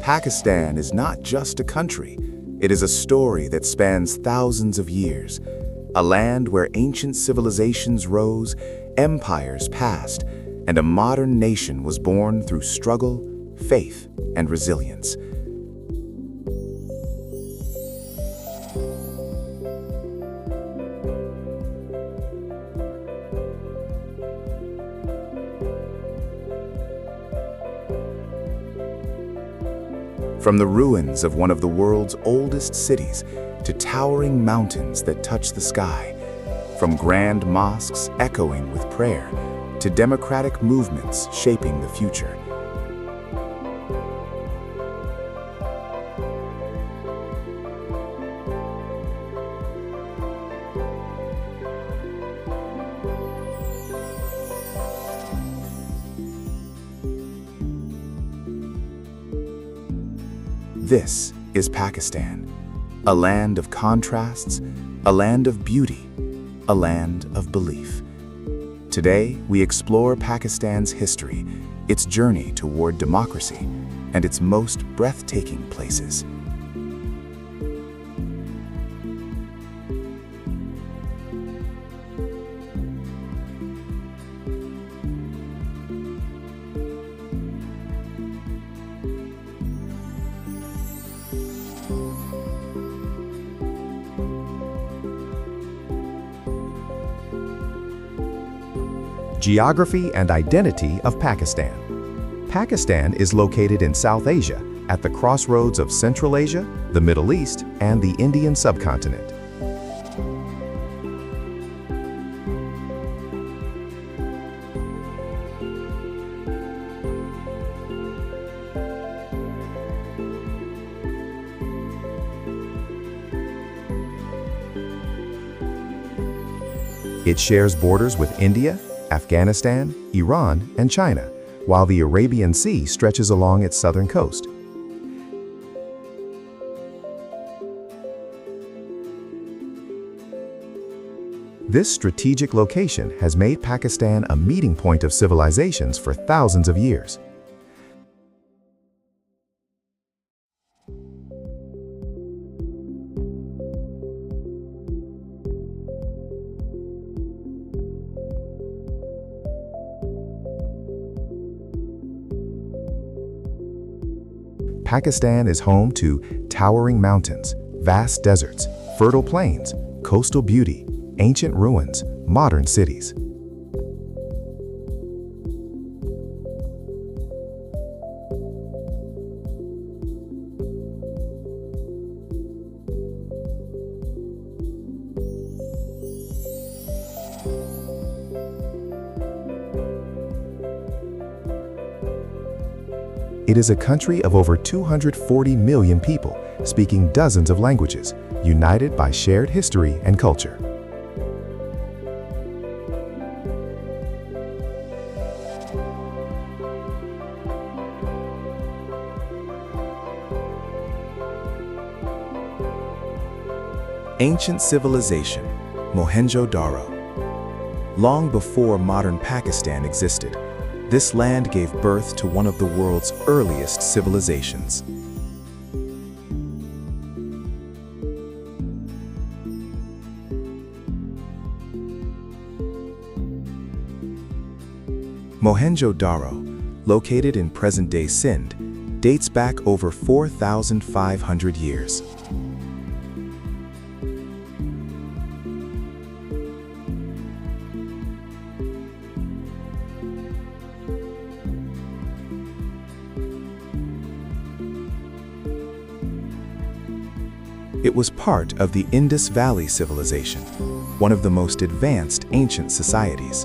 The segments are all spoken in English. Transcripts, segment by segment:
Pakistan is not just a country, it is a story that spans thousands of years. A land where ancient civilizations rose, empires passed, and a modern nation was born through struggle, faith, and resilience. From the ruins of one of the world's oldest cities to towering mountains that touch the sky, from grand mosques echoing with prayer to democratic movements shaping the future. This is Pakistan, a land of contrasts, a land of beauty, a land of belief. Today, we explore Pakistan's history, its journey toward democracy, and its most breathtaking places. Geography and identity of Pakistan. Pakistan is located in South Asia, at the crossroads of Central Asia, the Middle East, and the Indian subcontinent. It shares borders with India, Afghanistan, Iran, and China, while the Arabian Sea stretches along its southern coast. This strategic location has made Pakistan a meeting point of civilizations for thousands of years. Pakistan is home to towering mountains, vast deserts, fertile plains, coastal beauty, ancient ruins, modern cities. It is a country of over 240 million people, speaking dozens of languages, united by shared history and culture. Ancient civilization, Mohenjo-Daro. Long before modern Pakistan existed, this land gave birth to one of the world's earliest civilizations. Mohenjo-Daro, located in present-day Sindh, dates back over 4,500 years. It was part of the Indus Valley Civilization, one of the most advanced ancient societies.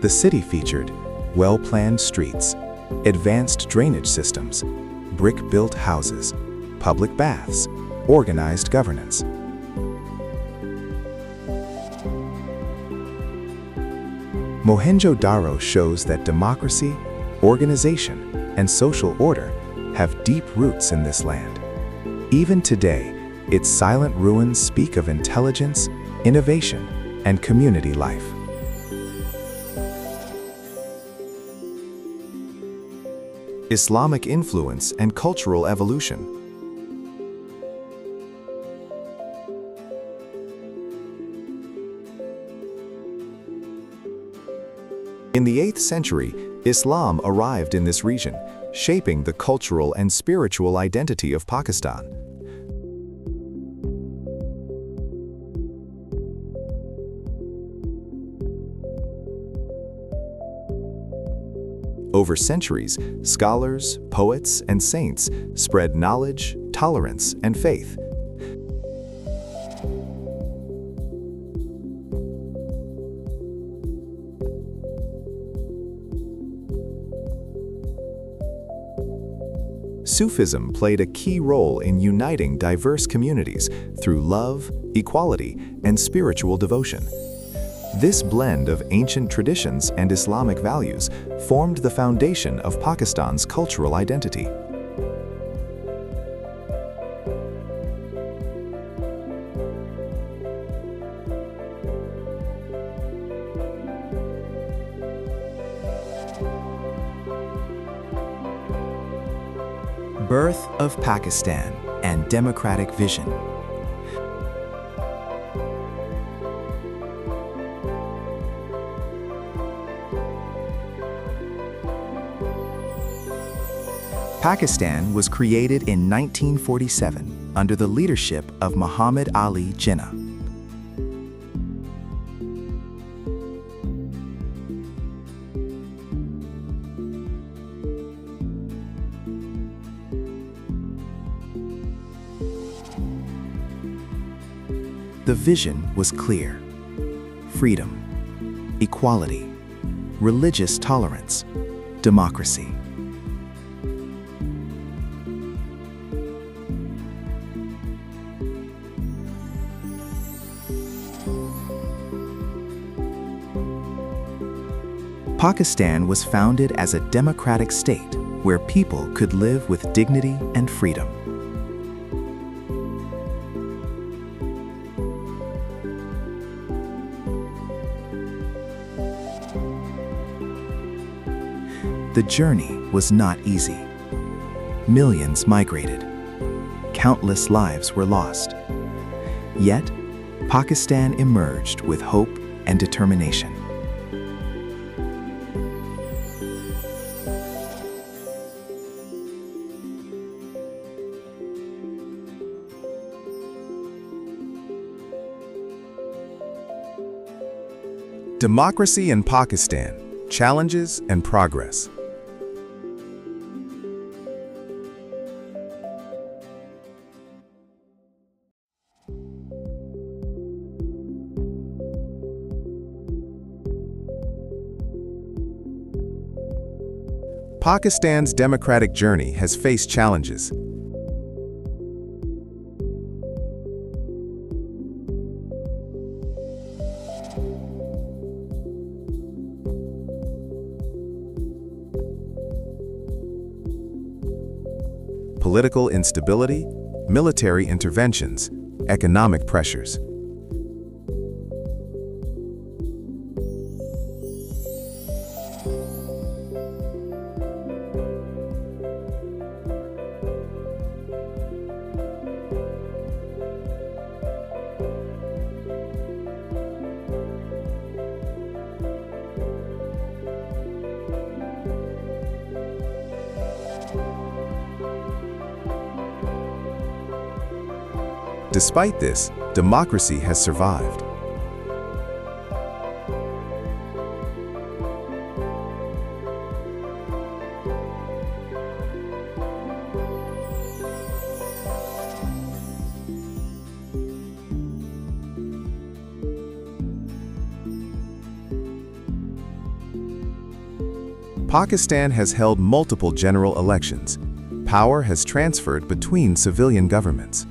The city featured well-planned streets, advanced drainage systems, brick-built houses, public baths, organized governance. Mohenjo-Daro shows that democracy, organization, and social order have deep roots in this land. Even today, its silent ruins speak of intelligence, innovation, and community life. Islamic influence and cultural evolution. In the 8th century, Islam arrived in this region, shaping the cultural and spiritual identity of Pakistan. Over centuries, scholars, poets, and saints spread knowledge, tolerance, and faith. Sufism played a key role in uniting diverse communities through love, equality, and spiritual devotion. This blend of ancient traditions and Islamic values formed the foundation of Pakistan's cultural identity. Birth of Pakistan and democratic vision. Pakistan was created in 1947 under the leadership of Muhammad Ali Jinnah. The vision was clear: freedom, equality, religious tolerance, democracy. Pakistan was founded as a democratic state where people could live with dignity and freedom. The journey was not easy. Millions migrated. Countless lives were lost. Yet, Pakistan emerged with hope and determination. Democracy in Pakistan: challenges and progress. Pakistan's democratic journey has faced challenges. Political instability, military interventions, economic pressures. Despite this, democracy has survived. Pakistan has held multiple general elections. Power has transferred between civilian governments.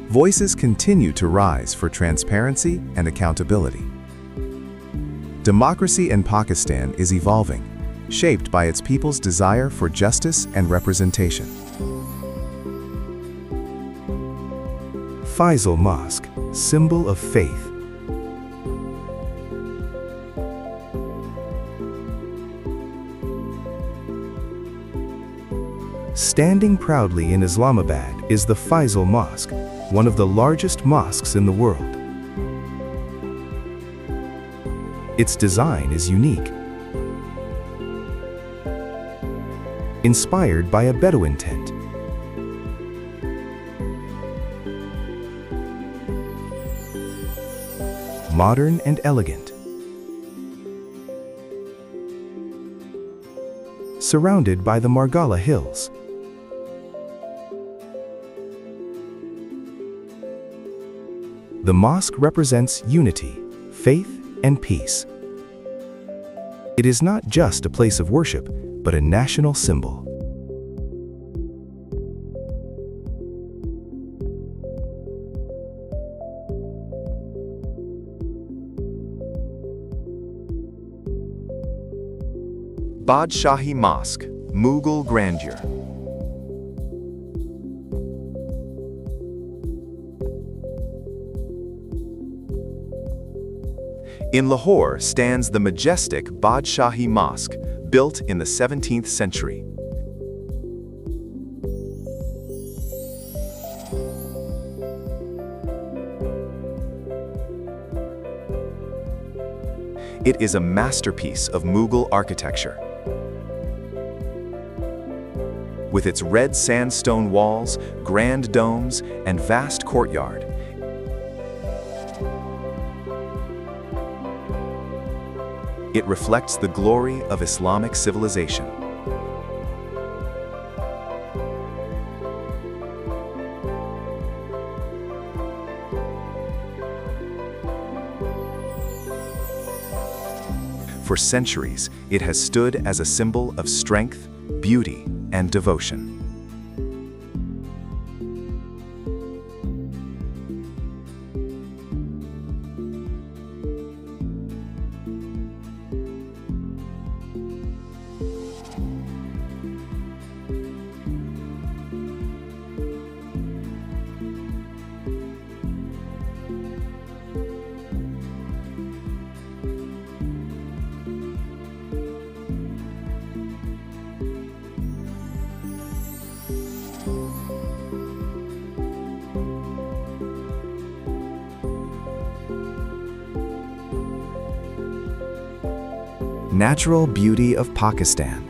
Voices continue to rise for transparency and accountability. Democracy in Pakistan is evolving, shaped by its people's desire for justice and representation. Faisal Mosque, symbol of faith. Standing proudly in Islamabad is the Faisal Mosque, one of the largest mosques in the world. Its design is unique, inspired by a Bedouin tent. Modern and elegant. Surrounded by the Margala Hills. The mosque represents unity, faith, and peace. It is not just a place of worship, but a national symbol. Badshahi Mosque, Mughal grandeur. In Lahore stands the majestic Badshahi Mosque, built in the 17th century. It is a masterpiece of Mughal architecture. With its red sandstone walls, grand domes, and vast courtyard, it reflects the glory of Islamic civilization. For centuries, it has stood as a symbol of strength, beauty, and devotion. Natural beauty of Pakistan.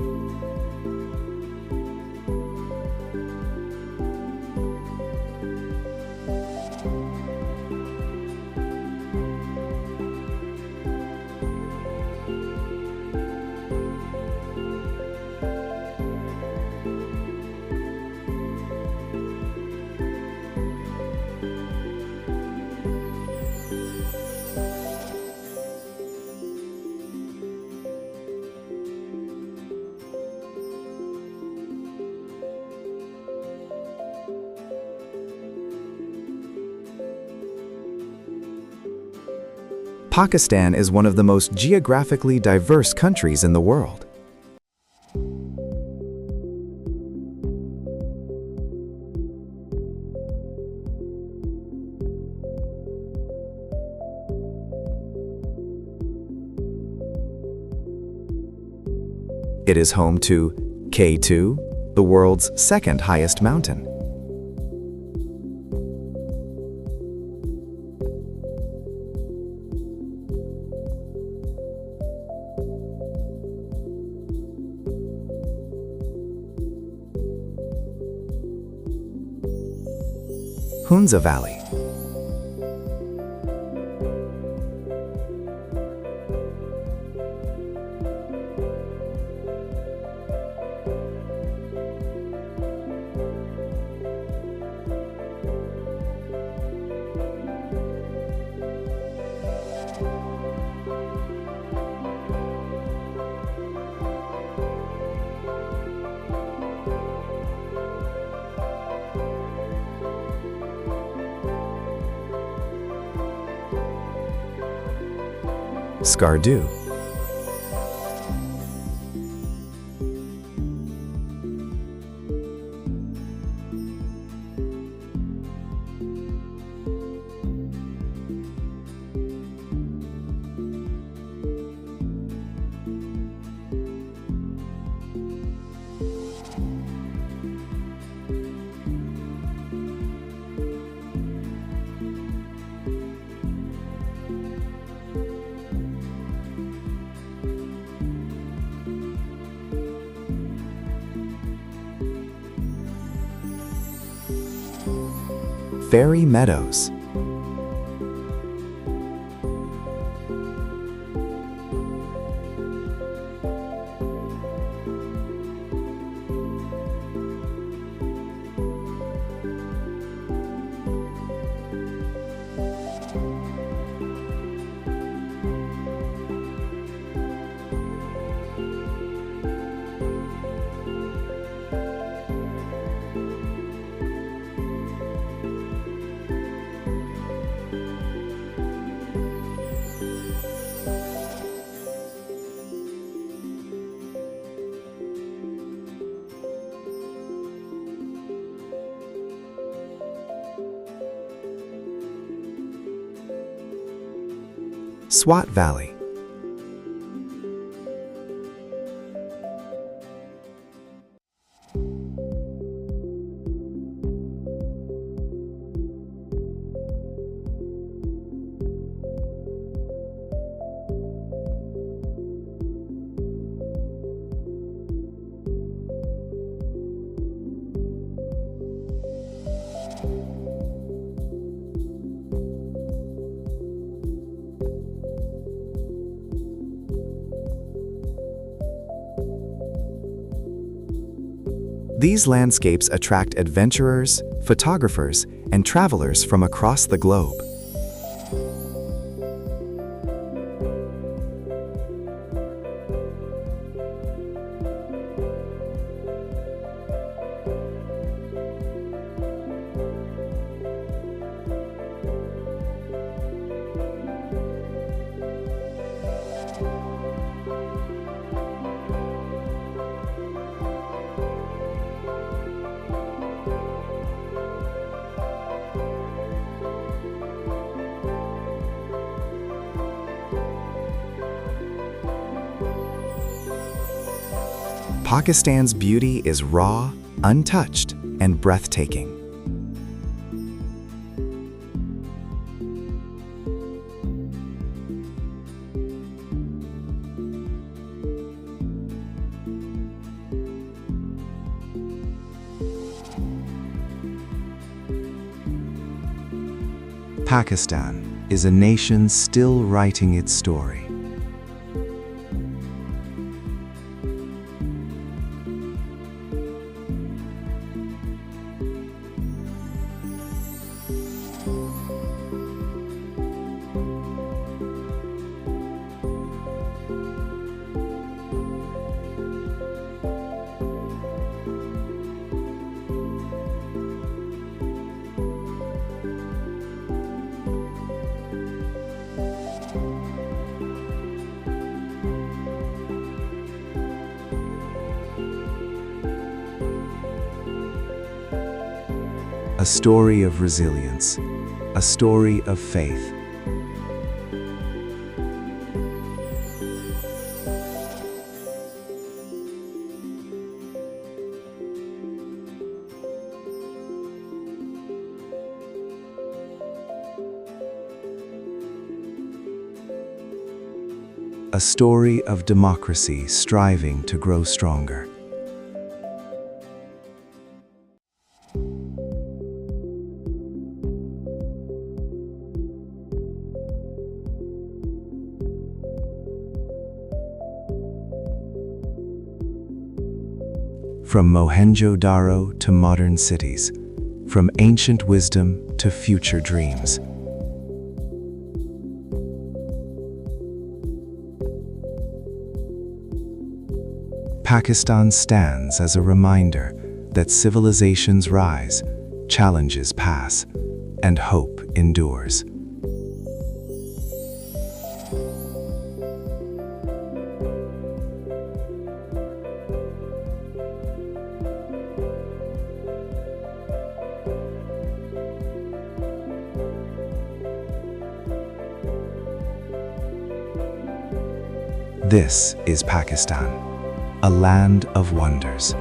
Pakistan is one of the most geographically diverse countries in the world. It is home to K2, the world's second highest mountain. Hunza Valley. Skardu. fairy meadows. Swat Valley. These landscapes attract adventurers, photographers, and travelers from across the globe. Pakistan's beauty is raw, untouched, and breathtaking. Pakistan is a nation still writing its story. A story of resilience, a story of faith. A story of democracy striving to grow stronger. From Mohenjo-daro to modern cities, from ancient wisdom to future dreams. Pakistan stands as a reminder that civilizations rise, challenges pass, and hope endures. This is Pakistan, a land of wonders.